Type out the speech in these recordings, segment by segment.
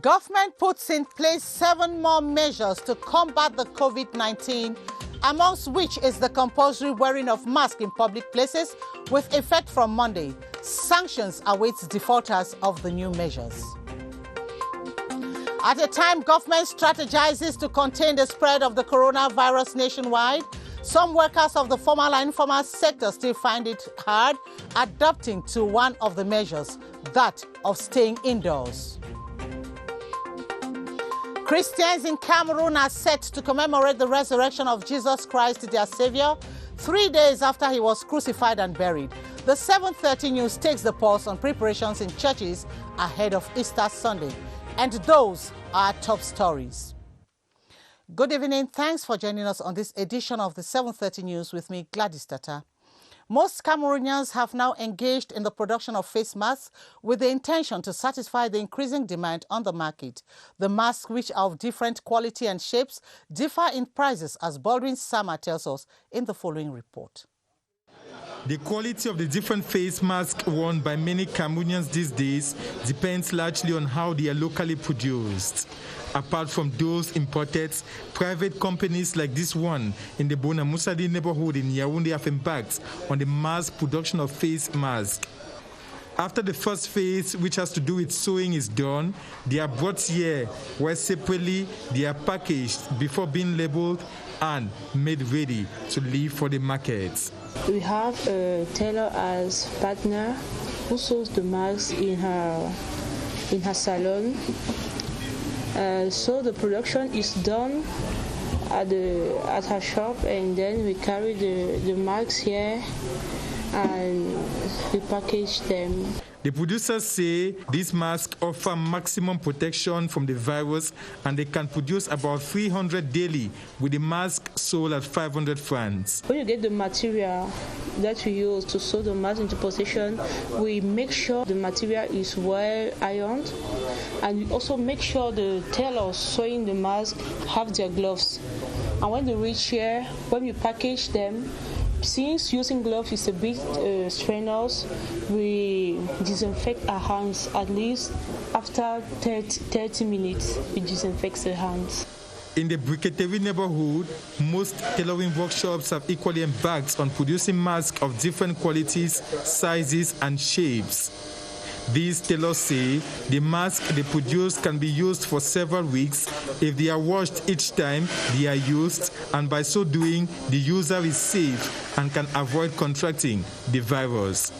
Government puts in place 7 more measures to combat the COVID-19, amongst which is the compulsory wearing of masks in public places with effect from Monday. Sanctions awaits defaulters of the new measures. At a time government strategizes to contain the spread of the coronavirus nationwide, some workers of the formal and informal sector still find it hard adapting to one of the measures, that of staying indoors. Christians in Cameroon are set to commemorate the resurrection of Jesus Christ, their Savior, 3 days after he was crucified and buried. The 7:30 News takes the pulse on preparations in churches ahead of Easter Sunday. And those are top stories. Good evening. Thanks for joining us on this edition of the 7:30 News with me, Gladys TATAH. Most Cameroonians have now engaged in the production of face masks with the intention to satisfy the increasing demand on the market. The masks, which are of different quality and shapes, differ in prices, as Baldwin Sama tells us in the following report. The quality of the different face masks worn by many Cameroonians these days depends largely on how they are locally produced. Apart from those imported, private companies like this one in the Bona Musadi neighborhood in Yaoundé have embarked on the mass production of face masks. After the first phase, which has to do with sewing, is done, they are brought here, where separately they are packaged before being labeled and made ready to leave for the markets. We have a tailor as partner who sews the masks in her salon. So the production is done at her shop, and then we carry the masks here and we package them. The producers say these masks offer maximum protection from the virus, and they can produce about 300 daily, with the mask sold at 500 francs. When you get the material that we use to sew the mask into position, we make sure the material is well ironed, and we also make sure the tailors sewing the mask have their gloves. And when they reach here, when we package them, since using gloves is a bit strenuous, we disinfect our hands at least after 30 minutes. We disinfect the hands. In the Briqueterie neighborhood, most tailoring workshops have equally embarked on producing masks of different qualities, sizes, and shapes. These tailors say the mask they produce can be used for several weeks if they are washed each time they are used, and by so doing, the user is safe and can avoid contracting the virus.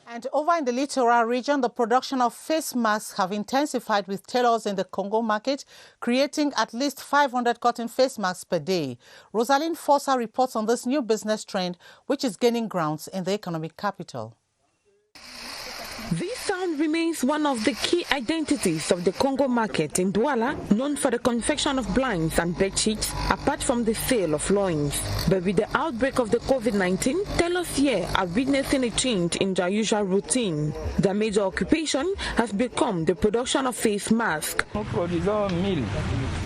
And over in the littoral region, the production of face masks have intensified with tailors in the Congo market, creating at least 500 cotton face masks per day. Rosalind Fossa reports on this new business trend, which is gaining grounds in the economic capital. This sound remains one of the key identities of the Congo market in Douala, known for the confection of blinds and bedsheets, apart from the sale of loins. But with the outbreak of the COVID-19, tailors here are witnessing a change in their usual routine. Their major occupation has become the production of face masks.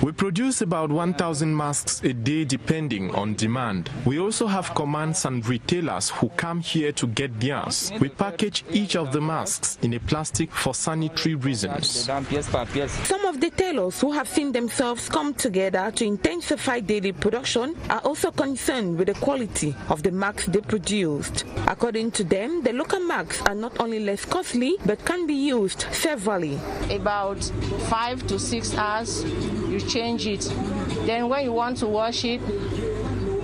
We produce about 1,000 masks a day depending on demand. We also have commands and retailers who come here to get theirs. We package each of the masks in a plastic for sanitary reasons. Some of the tailors who have seen themselves come together to intensify daily production are also concerned with the quality of the masks they produced. According to them, the local masks are not only less costly but can be used severally. About 5 to 6 hours, you change it. Then when you want to wash it,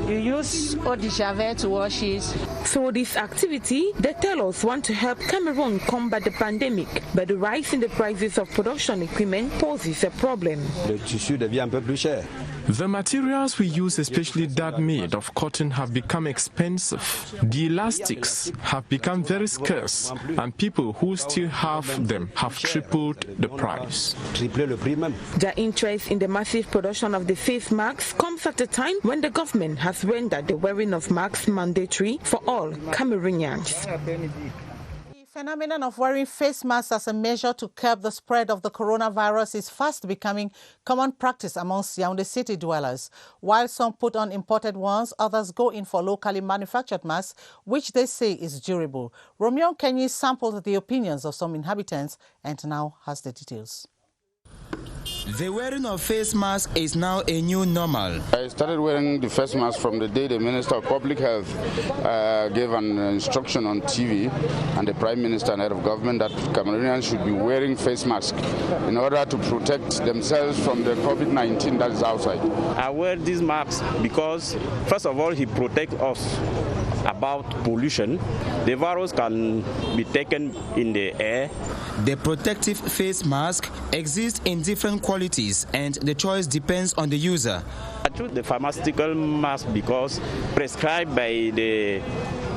you use eau de javel to wash it. Through this activity, the tailors want to help Cameroon combat the pandemic, but the rise in the prices of production equipment poses a problem. The materials we use, especially that made of cotton, have become expensive. The elastics have become very scarce, and people who still have them have tripled the price. Their interest in the massive production of the face masks comes at a time when the government has rendered the wearing of masks mandatory for all Cameroonians. phenomenon of wearing face masks as a measure to curb the spread of the coronavirus is fast becoming common practice amongst Yaoundé city dwellers. While some put on imported ones, others go in for locally manufactured masks, which they say is durable. Romeo Kenyi sampled the opinions of some inhabitants and now has the details. The wearing of face mask is now a new normal. I started wearing the face mask from the day the Minister of Public Health gave an instruction on TV and the Prime Minister and Head of Government that Cameroonians should be wearing face masks in order to protect themselves from the COVID-19 that is outside. I wear these masks because, first of all, he protects us about pollution. The virus can be taken in the air. The protective face mask exists in different qualities and the choice depends on the user. I choose the pharmaceutical mask because prescribed by the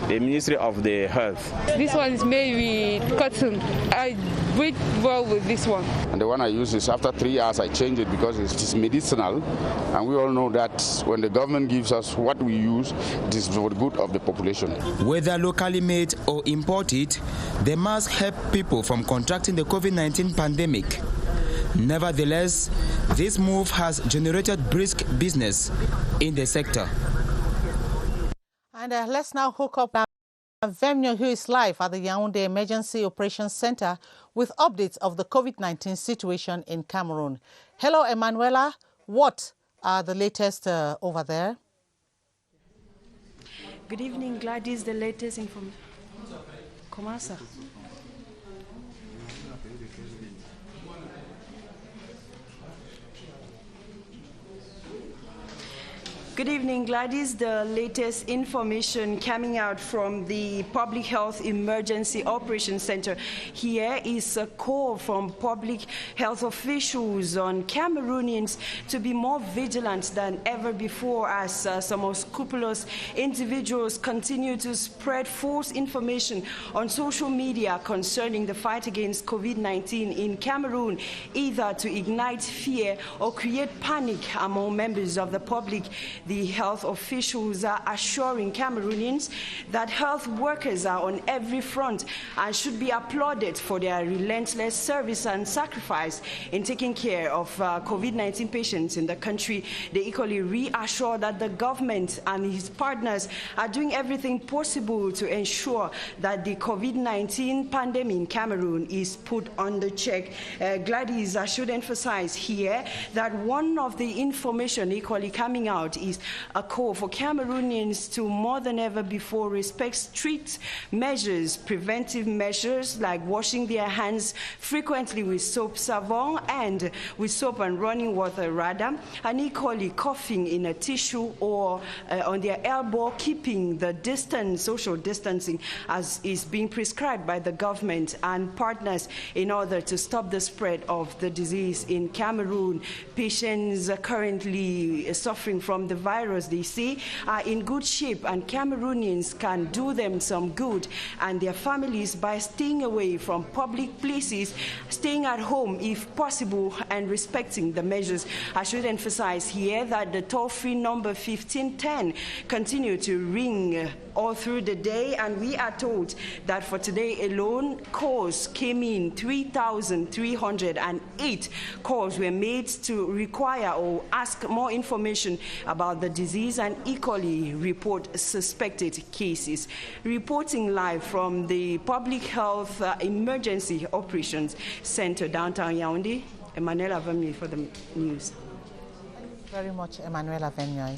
Ministry of the Health. This one is made with cotton. I breathe well with this one. And the one I use is after 3 hours I change it because it is medicinal, and we all know that when the government gives us what we use, it is for the good of the population. Whether locally made or imported, the mask help people from contracting the COVID-19 pandemic. Nevertheless, this move has generated brisk business in the sector. And let's now hook up Vidéo, who is live at the Yaoundé Emergency Operations Center with updates of the COVID-19 situation in Cameroon. Hello, Emanuela. What are the latest over there? Good evening, Gladys. The latest information. Comment ça? Good evening, Gladys. The latest information coming out from the Public Health Emergency Operations Center here is a call from public health officials on Cameroonians to be more vigilant than ever before as some unscrupulous individuals continue to spread false information on social media concerning the fight against COVID-19 in Cameroon, either to ignite fear or create panic among members of the public. The health officials are assuring Cameroonians that health workers are on every front and should be applauded for their relentless service and sacrifice in taking care of COVID-19 patients in the country. They equally reassure that the government and his partners are doing everything possible to ensure that the COVID-19 pandemic in Cameroon is put under check. Gladys, I should emphasize here that one of the information equally coming out is a call for Cameroonians to more than ever before respect strict measures, preventive measures like washing their hands frequently with soap savon and with soap and running water rather, and equally coughing in a tissue or on their elbow, keeping the distance, social distancing as is being prescribed by the government and partners in order to stop the spread of the disease in Cameroon. Patients are currently suffering from the virus, they say, are in good shape, and Cameroonians can do them some good and their families by staying away from public places, staying at home if possible, and respecting the measures. I should emphasize here that the toll-free number 1510 continue to ring all through the day, and we are told that for today alone, calls came in 3,308 calls were made to require or ask more information about the disease and equally report suspected cases. Reporting live from the Public Health Emergency Operations Center, downtown Yaoundé, Emanuela Vemny for the news. Thank you very much, Emanuela Vemny.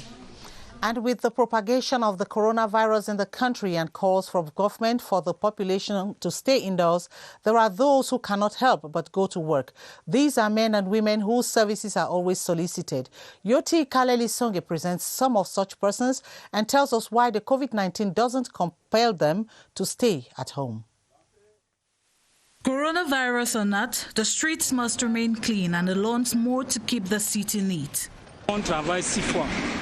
And with the propagation of the coronavirus in the country and calls from government for the population to stay indoors, there are those who cannot help but go to work. These are men and women whose services are always solicited. Yoti Kaleli Songe presents some of such persons and tells us why the COVID-19 doesn't compel them to stay at home. Coronavirus or not, the streets must remain clean and the lawns mowed to keep the city neat.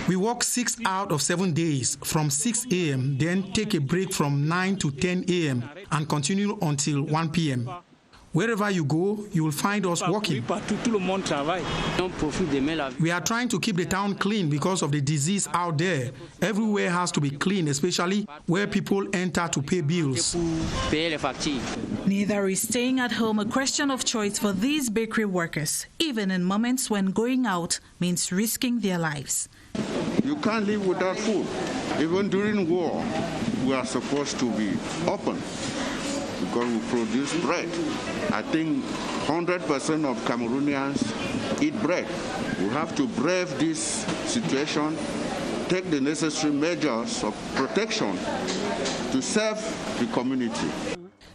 We work 6 out of 7 days from 6 a.m., then take a break from 9 to 10 a.m. and continue until 1 p.m. Wherever you go, you will find us working. We are trying to keep the town clean because of the disease out there. Everywhere has to be clean, especially where people enter to pay bills. Neither is staying at home a question of choice for these bakery workers, even in moments when going out means risking their lives. You can't live without food. Even during war, we are supposed to be open because we produce bread. I think 100% of Cameroonians eat bread. We have to brave this situation, take the necessary measures of protection to serve the community.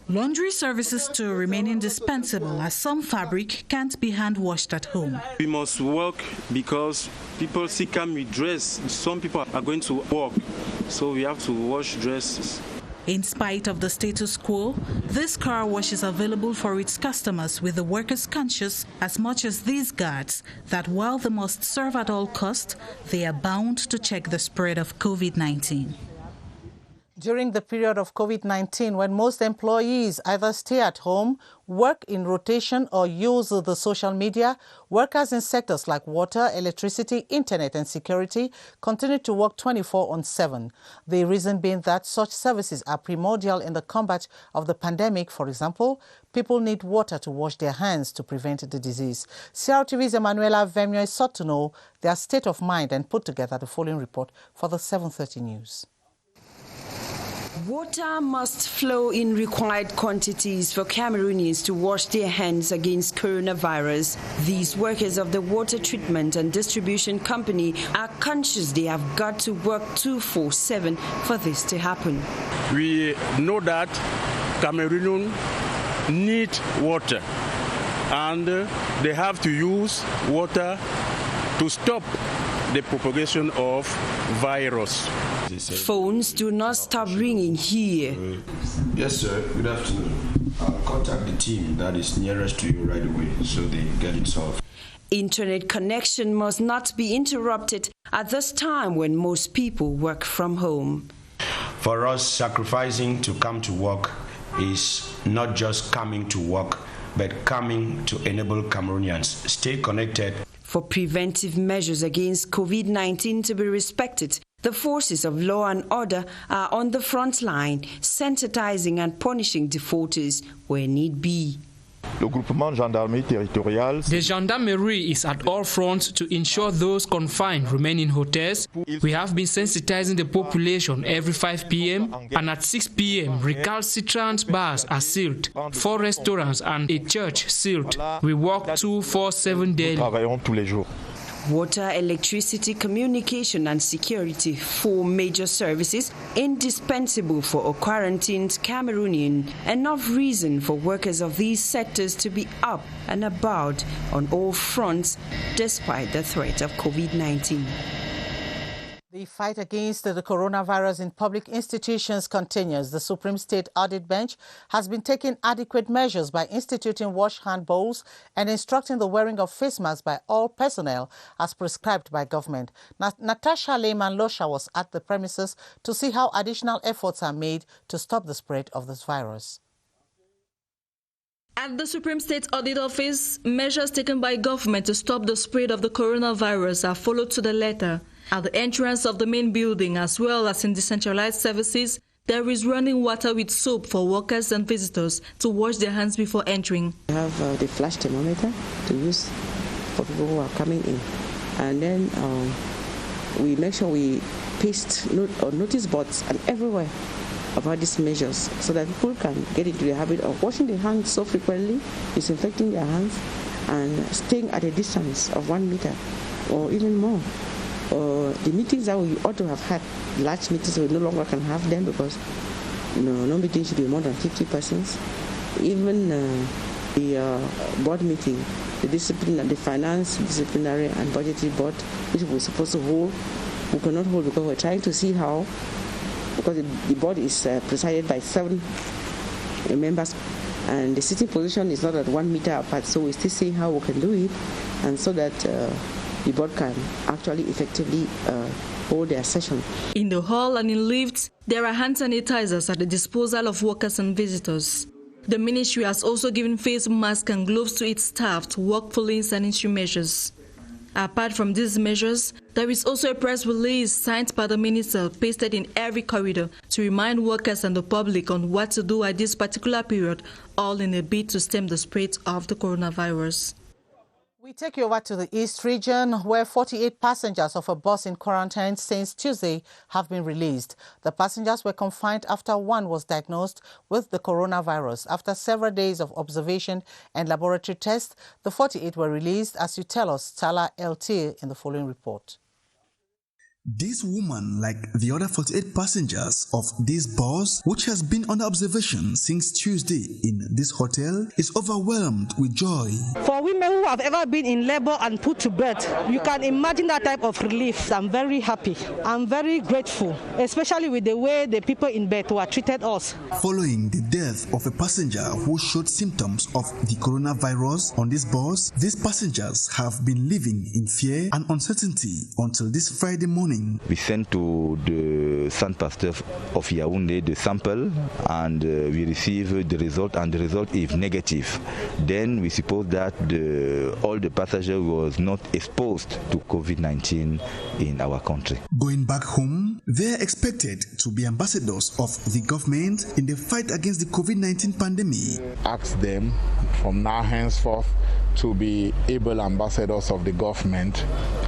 Laundry services too remain indispensable, as some fabric can't be hand-washed at home. We must work because people still come with dress. Some people are going to work, so we have to wash dresses. In spite of the status quo, this car wash is available for its customers, with the workers conscious as much as these guards that while they must serve at all cost, they are bound to check the spread of COVID-19. During the period of COVID-19, when most employees either stay at home, work in rotation, or use the social media, workers in sectors like water, electricity, internet and security continue to work 24/7. The reason being that such services are primordial in the combat of the pandemic. For example, people need water to wash their hands to prevent the disease. CRTV's Emanuela Vemio sought to know their state of mind and put together the following report for the 7:30 news. Water must flow in required quantities for Cameroonians to wash their hands against coronavirus. These workers of the water treatment and distribution company are conscious they have got to work 24/7 for this to happen. We know that Cameroonians need water, and they have to use water to stop the propagation of virus. Phones do not stop ringing here. Yes, sir. Good afternoon. I'll contact the team that is nearest to you right away so they get it solved. Internet connection must not be interrupted at this time when most people work from home. For us, sacrificing to come to work is not just coming to work, but coming to enable Cameroonians stay connected. For preventive measures against COVID-19 to be respected, the forces of law and order are on the front line, sensitizing and punishing defaulters where need be. The gendarmerie is at all fronts to ensure those confined remain in hotels. We have been sensitizing the population every 5 p.m. and at 6 p.m. recalcitrant bars are sealed, 4 restaurants and a church sealed. We work 24/7 daily. Water, electricity, communication and security, 4 major services indispensable for a quarantined Cameroonian. Enough reason for workers of these sectors to be up and about on all fronts despite the threat of COVID-19. The fight against the coronavirus in public institutions continues. The Supreme State Audit Bench has been taking adequate measures by instituting wash hand bowls and instructing the wearing of face masks by all personnel as prescribed by government. Natasha Lehman-Losha was at the premises to see how additional efforts are made to stop the spread of this virus. At the Supreme State Audit Office, measures taken by government to stop the spread of the coronavirus are followed to the letter. At the entrance of the main building, as well as in decentralized services, there is running water with soap for workers and visitors to wash their hands before entering. We have the flash thermometer to use for people who are coming in. And then we make sure we paste notice boards and everywhere about these measures so that people can get into the habit of washing their hands so frequently, disinfecting their hands, and staying at a distance of 1 meter or even more. The meetings that we ought to have had, large meetings, we no longer can have them because no meeting should be more than 50 persons. Even the board meeting, the discipline and the finance, disciplinary and budgetary board, which we're supposed to hold, we cannot hold because we're trying to see how, because the board is presided by 7 members and the sitting position is not at 1 meter apart, so we're still seeing how we can do it, and so that the board can actually effectively hold their session. In the hall and in lifts, there are hand sanitizers at the disposal of workers and visitors. The ministry has also given face masks and gloves to its staff to work following sanitary measures. Apart from these measures, there is also a press release signed by the minister pasted in every corridor to remind workers and the public on what to do at this particular period, all in a bid to stem the spread of the coronavirus. We take you over to the East region, where 48 passengers of a bus in quarantine since Tuesday have been released. The passengers were confined after one was diagnosed with the coronavirus. After several days of observation and laboratory tests, the 48 were released, as you tell us, Tala LT, in the following report. This woman, like the other 48 passengers of this bus, which has been under observation since Tuesday in this hotel, is overwhelmed with joy. For women who have ever been in labor and put to bed, you can imagine that type of relief. I'm very happy. I'm very grateful, especially with the way the people in bed were treated us. Following the death of a passenger who showed symptoms of the coronavirus on this bus, these passengers have been living in fear and uncertainty until this Friday morning. We sent to the Saint Pasteur of Yaoundé the sample, and we received the result, and the result is negative. Then we suppose that all the passengers was not exposed to COVID-19 in our country. Going back home, they are expected to be ambassadors of the government in the fight against the COVID-19 pandemic. Ask them from now henceforth to be able ambassadors of the government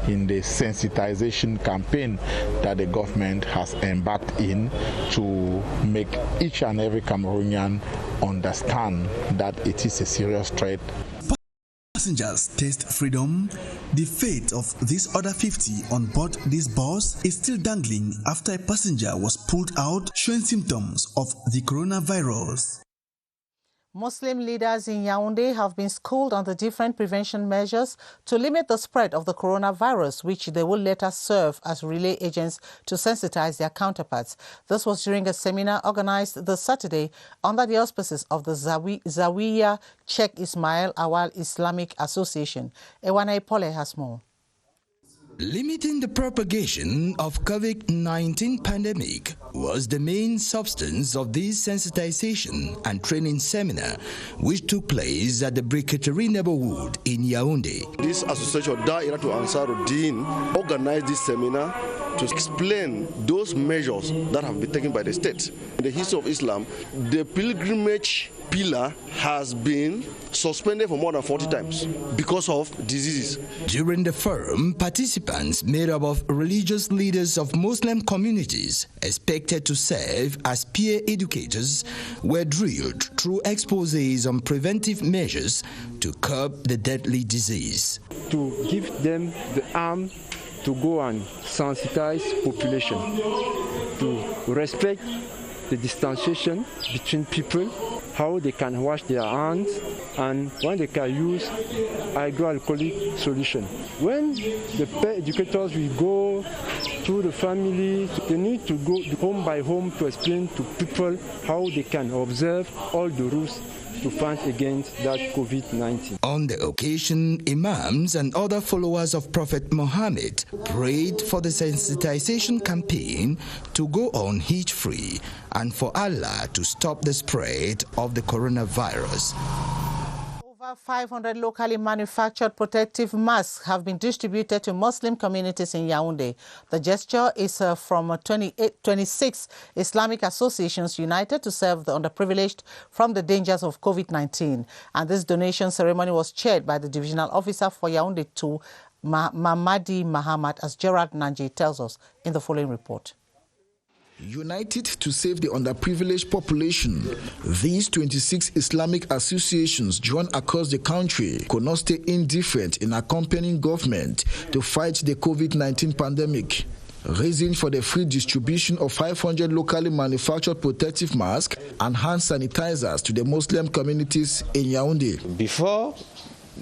in the sensitization campaign that the government has embarked in to make each and every Cameroonian understand that it is a serious threat. Passengers taste freedom. The fate of these other 50 on board this bus is still dangling after a passenger was pulled out showing symptoms of the coronavirus. Muslim leaders in Yaoundé have been schooled on the different prevention measures to limit the spread of the coronavirus, which they will later serve as relay agents to sensitize their counterparts. This was during a seminar organized this Saturday under the auspices of the Zawiya Sheikh Ismail Awal Islamic Association. Ewana Ipole has more. Limiting the propagation of COVID-19 pandemic was the main substance of this sensitization and training seminar, which took place at the Briketeri neighborhood in Yaoundé. This association, Da'iratu Ansaruddin, organized this seminar to explain those measures that have been taken by the state. In the history of Islam, the pilgrimage pillar has been suspended for more than 40 times because of diseases. During the forum, participants made up of religious leaders of Muslim communities expected to serve as peer educators were drilled through exposés on preventive measures to curb the deadly disease. To give them the arm to go and sensitize population, to respect the distanciation between people, how they can wash their hands, and when they can use hydroalcoholic solution. When the educators will go to the family, they need to go home by home to explain to people how they can observe all the rules to fight against that COVID-19. On the occasion, imams and other followers of Prophet Muhammad prayed for the sensitization campaign to go on hitch-free and for Allah to stop the spread of the coronavirus. Over 500 locally manufactured protective masks have been distributed to Muslim communities in Yaoundé. The gesture is from 26 Islamic associations united to serve the underprivileged from the dangers of COVID-19. And this donation ceremony was chaired by the divisional officer for Yaoundé 2, Mamadi Mahamat, as Gerard Nanji tells us in the following report. United to save the underprivileged population, these 26 Islamic associations joined across the country could not stay indifferent in accompanying government to fight the COVID-19 pandemic, raising for the free distribution of 500 locally manufactured protective masks and hand sanitizers to the Muslim communities in Yaoundé. Before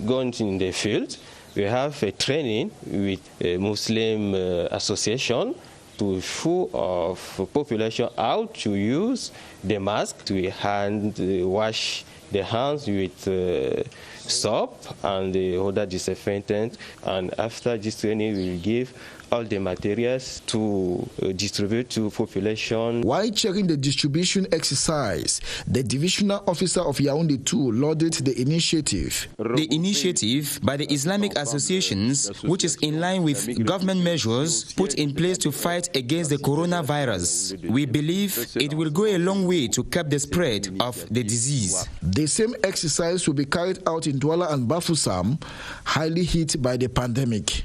going in the field, we have a training with a Muslim association to show of population how to use the mask, to wash the hands with soap and the other disinfectant. And after this training, we will give all the materials to distribute to population. While checking the distribution exercise, the divisional officer of Yaoundé 2 lauded the initiative. The initiative by the Islamic associations, which is in line with government measures put in place to fight against the coronavirus. We believe it will go a long way to curb the spread of the disease. The same exercise will be carried out in Douala and Bafoussam, highly hit by the pandemic.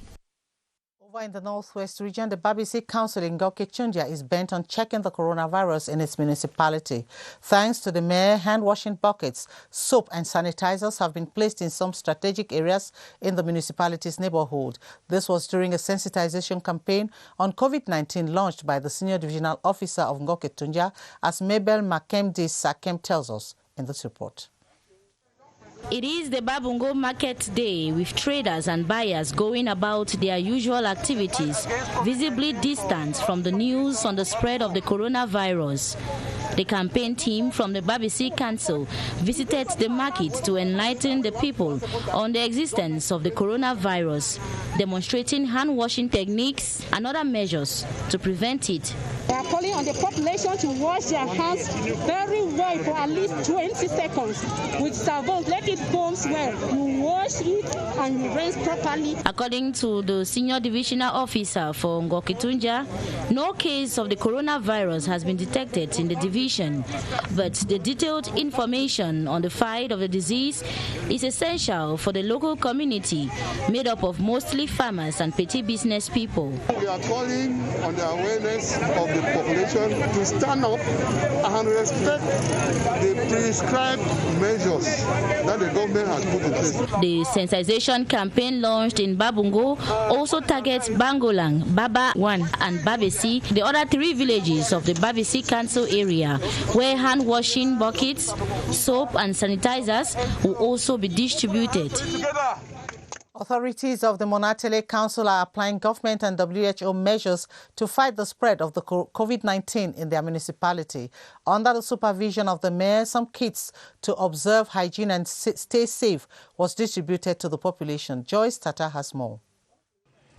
Over in the Northwest region, the Babisi Council in Ngokechundia is bent on checking the coronavirus in its municipality. Thanks to the mayor, hand-washing buckets, soap and sanitizers have been placed in some strategic areas in the municipality's neighborhood. This was during a sensitization campaign on COVID-19 launched by the Senior Divisional Officer of Ngokechundia, as Mabel Makemdi Sakem tells us in this report. It is the Babungo Market Day, with traders and buyers going about their usual activities, visibly distant from the news on the spread of the coronavirus. The campaign team from the Babisi Council visited the market to enlighten the people on the existence of the coronavirus, demonstrating hand-washing techniques and other measures to prevent it. We are calling on the population to wash their hands very well for at least 20 seconds with savon. Let it go well. You wash it and you rinse properly. According to the Senior Divisional Officer for Ngokechundia, no case of the coronavirus has been detected in the division, but the detailed information on the fight of the disease is essential for the local community, made up of mostly farmers and petty business people. We are calling on the awareness of the population to stand up and respect the prescribed measures that the government has put in place. The sensitization campaign launched in Babungo also targets Bangolang, Baba 1 and Babesi, the other 3 villages of the Babisi Council area, where hand-washing buckets, soap and sanitizers will also be distributed. Authorities of the Monatele Council are applying government and WHO measures to fight the spread of the COVID-19 in their municipality. Under the supervision of the mayor, some kits to observe hygiene and stay safe was distributed to the population. Joyce TATAH has more.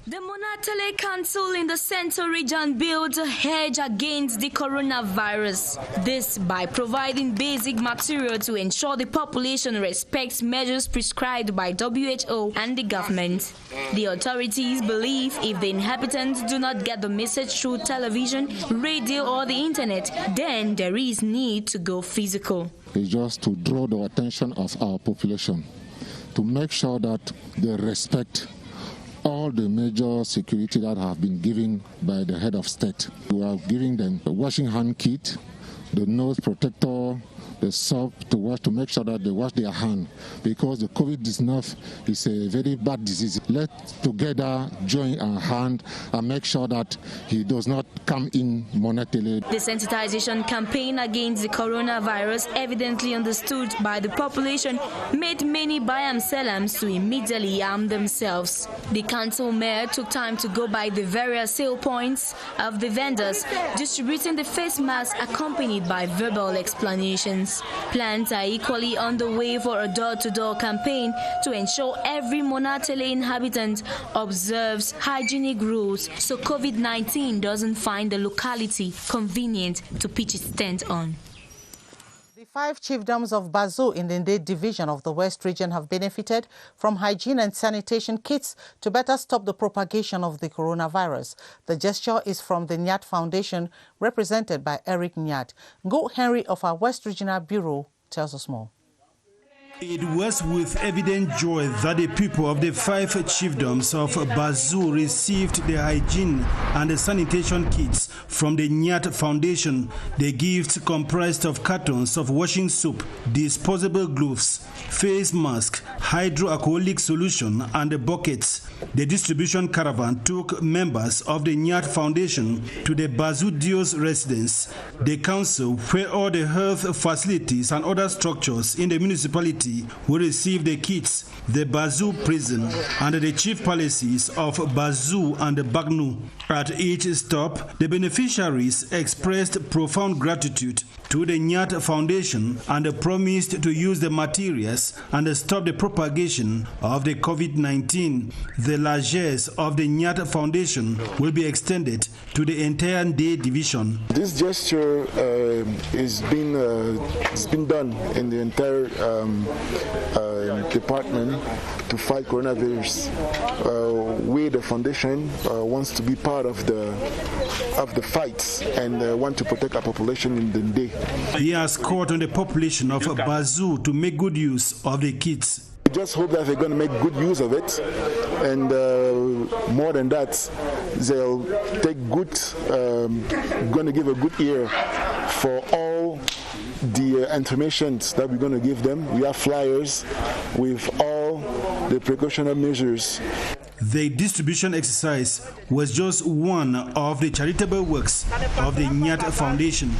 The Monatele Council in the Central Region built a hedge against the coronavirus. This by providing basic material to ensure the population respects measures prescribed by WHO and the government. The authorities believe if the inhabitants do not get the message through television, radio or the internet, then there is need to go physical. It's just to draw the attention of our population to make sure that they respect all the major security that have been given by the head of state. We are giving them the washing hand kit, the nose protector, the soap to wash, to make sure that they wash their hand, because the COVID-19 is a very bad disease. Let's together join our hand and make sure that he does not come in Monatele. The sensitization campaign against the coronavirus, evidently understood by the population, made many Bayam Selams to immediately arm themselves. The council mayor took time to go by the various sale points of the vendors, distributing the face masks accompanied by verbal explanations. Plans are equally on the way for a door-to-door campaign to ensure every Monatele inhabitant observes hygienic rules so COVID-19 doesn't find the locality convenient to pitch its tent on. The 5 chiefdoms of Bazou in the Ndé division of the West region have benefited from hygiene and sanitation kits to better stop the propagation of the coronavirus. The gesture is from the Nyat Foundation, represented by Eric Nyat. Go Henry of our West Regional Bureau tells us more. It was with evident joy that the people of the 5 chiefdoms of Bazou received the hygiene and the sanitation kits from the Nyat Foundation. The gifts comprised of cartons of washing soap, disposable gloves, face mask, hydroalcoholic solution, and buckets. The distribution caravan took members of the Nyat Foundation to the Bazou Dios residence, the council where all the health facilities and other structures in the municipality will receive the kits, the Bazou prison, and the chief palaces of Bazou and Bagnou. At each stop, the beneficiaries expressed profound gratitude to the Nyat Foundation and promised to use the materials and stop the propagation of the COVID-19. The largesse of the Nyat Foundation will be extended to the entire day division. This gesture it's been done in the entire department to fight coronavirus. We, the foundation, wants to be part of the fight and want to protect our population in the day. He has called on the population of Bazou to make good use of the kits. We just hope that they're going to make good use of it, and more than that, they'll take good, going to give a good ear for all the information that we're going to give them. We have flyers with all the precautionary measures. The distribution exercise was just one of the charitable works of the Nyat Foundation.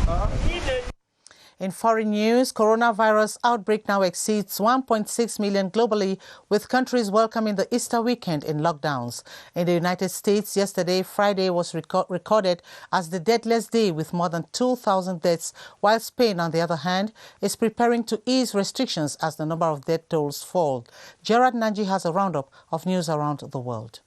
In foreign news, coronavirus outbreak now exceeds 1.6 million globally, with countries welcoming the Easter weekend in lockdowns. In the United States, yesterday, Friday, was recorded as the deathless day with more than 2,000 deaths, while Spain, on the other hand, is preparing to ease restrictions as the number of death tolls fall. Gerard Nanji has a roundup of news around the world.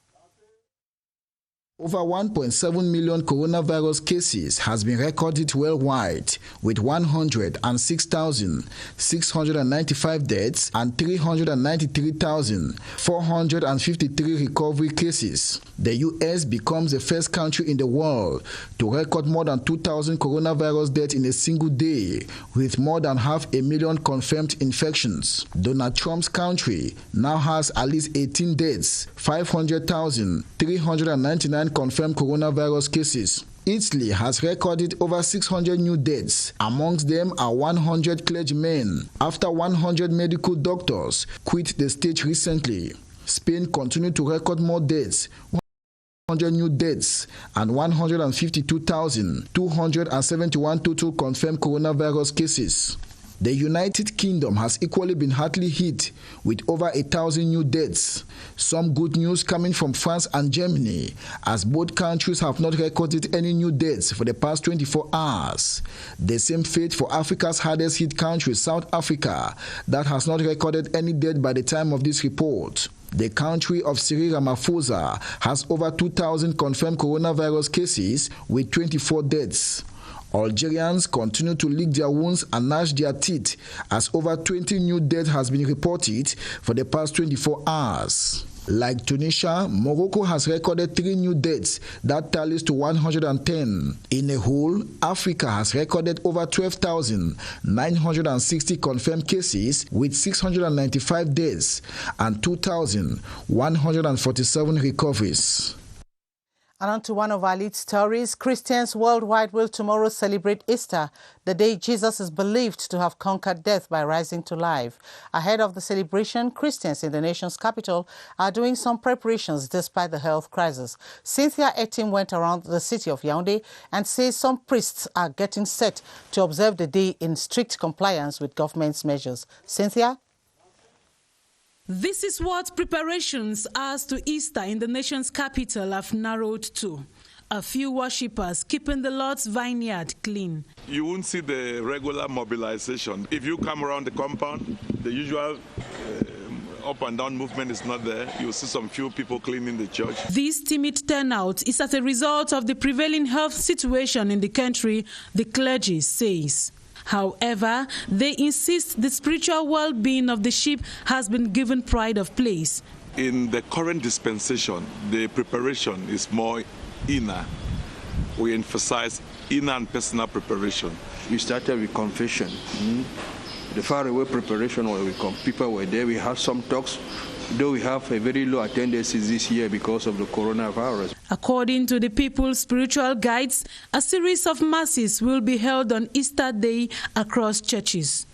Over 1.7 million coronavirus cases has been recorded worldwide, with 106,695 deaths and 393,453 recovery cases. The U.S. becomes the first country in the world to record more than 2,000 coronavirus deaths in a single day, with more than 500,000 confirmed infections. Donald Trump's country now has at least 18 deaths, 500,399 confirmed coronavirus cases. Italy has recorded over 600 new deaths. Amongst them are 100 clergymen, after 100 medical doctors quit the state recently. Spain continued to record more deaths, 100 new deaths, and 152,271 total confirmed coronavirus cases. The United Kingdom has equally been hardly hit, with over 1,000 new deaths. Some good news coming from France and Germany, as both countries have not recorded any new deaths for the past 24 hours. The same fate for Africa's hardest hit country, South Africa, that has not recorded any death by the time of this report. The country of Cyril Ramaphosa has over 2,000 confirmed coronavirus cases with 24 deaths. Algerians continue to lick their wounds and gnash their teeth as over 20 new deaths has been reported for the past 24 hours. Like Tunisia, Morocco has recorded 3 new deaths, that tallies to 110. In a whole, Africa has recorded over 12,960 confirmed cases with 695 deaths and 2,147 recoveries. And on to one of our lead stories. Christians worldwide will tomorrow celebrate Easter, the day Jesus is believed to have conquered death by rising to life. Ahead of the celebration, Christians in the nation's capital are doing some preparations despite the health crisis. Cynthia Etim went around the city of Yaoundé and says some priests are getting set to observe the day in strict compliance with government's measures. Cynthia? This is what preparations as to Easter in the nation's capital have narrowed to. A few worshippers keeping the Lord's vineyard clean. You won't see the regular mobilization. If you come around the compound, the usual up and down movement is not there. You'll see some few people cleaning the church. This timid turnout is as a result of the prevailing health situation in the country, the clergy says. However, they insist the spiritual well-being of the sheep has been given pride of place. In the current dispensation, the preparation is more inner. We emphasize inner and personal preparation. We started with confession. The faraway preparation where people were there. We had some talks, though we have a very low attendance this year because of the coronavirus. According to the people's spiritual guides, a series of masses will be held on Easter Day across churches.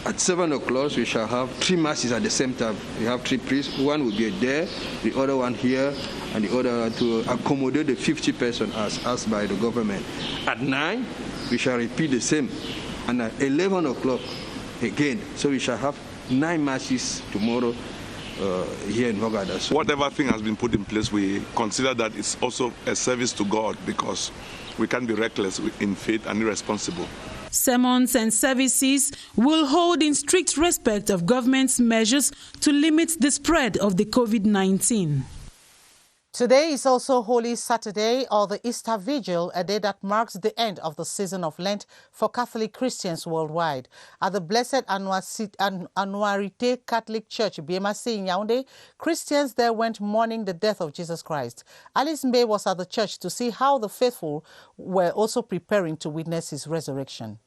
At 7 o'clock, we shall have 3 masses at the same time. We have 3 priests. One will be there, the other one here, and the other to accommodate the 50 persons as asked by the government. At 9, we shall repeat the same. And at 11 o'clock, again. So we shall have 9 masses tomorrow. Here in Vogada. Whatever thing has been put in place, we consider that it's also a service to God, because we can't be reckless in faith and irresponsible. Sermons and services will hold in strict respect of government's measures to limit the spread of the COVID-19. Today is also Holy Saturday, or the Easter Vigil, a day that marks the end of the season of Lent for Catholic Christians worldwide. At the Blessed Annuarité Catholic Church, BMC in Yaoundé, Christians there went mourning the death of Jesus Christ. Alice Mbe was at the church to see how the faithful were also preparing to witness his resurrection.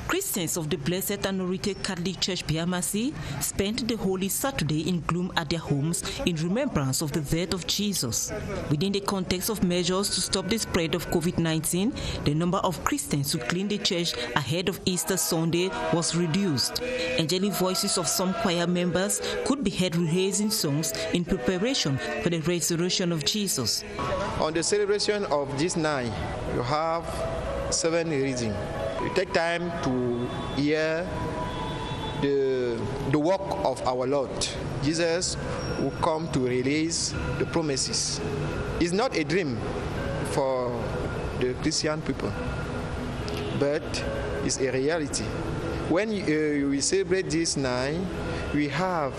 Christians of the Blessed Annuarité Catholic Church BMC spent the Holy Saturday in gloom at their homes in remembrance of the death of Jesus. Within the context of measures to stop the spread of COVID-19, the number of Christians who cleaned the church ahead of Easter Sunday was reduced. Angelic voices of some choir members could be heard rehearsing songs in preparation for the resurrection of Jesus. On the celebration of this night, you have 7 readings. We take time to hear the work of our Lord. Jesus will come to release the promises. It's not a dream for the Christian people, but it's a reality. When we celebrate this night, we have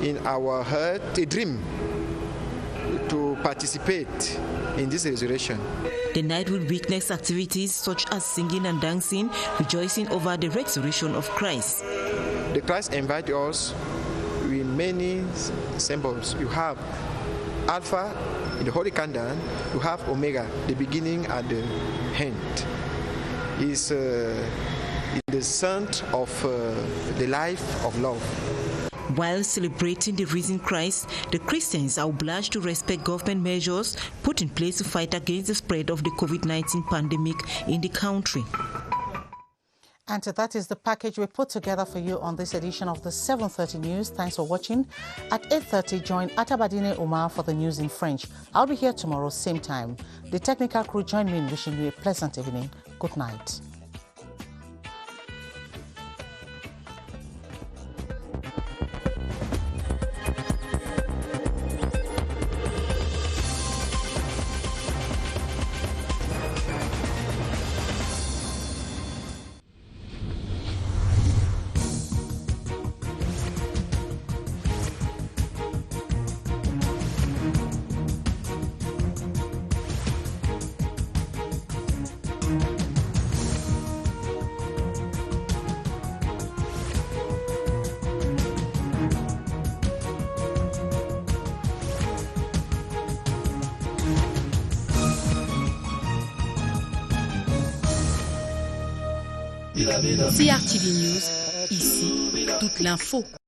in our heart a dream to participate in this resurrection. The night will witness activities such as singing and dancing, rejoicing over the resurrection of Christ. The Christ invites us with many symbols. You have Alpha in the Holy Candle, you have Omega, the beginning and the end. It's in the center of the life of love. While celebrating the risen Christ, the Christians are obliged to respect government measures put in place to fight against the spread of the COVID-19 pandemic in the country. And that is the package we put together for you on this edition of the 7:30 News. Thanks for watching. At 8:30, join Atabadine Umar for the news in French. I'll be here tomorrow, same time. The technical crew join me in wishing you a pleasant evening. Good night. CRTV News, ici, toute l'info.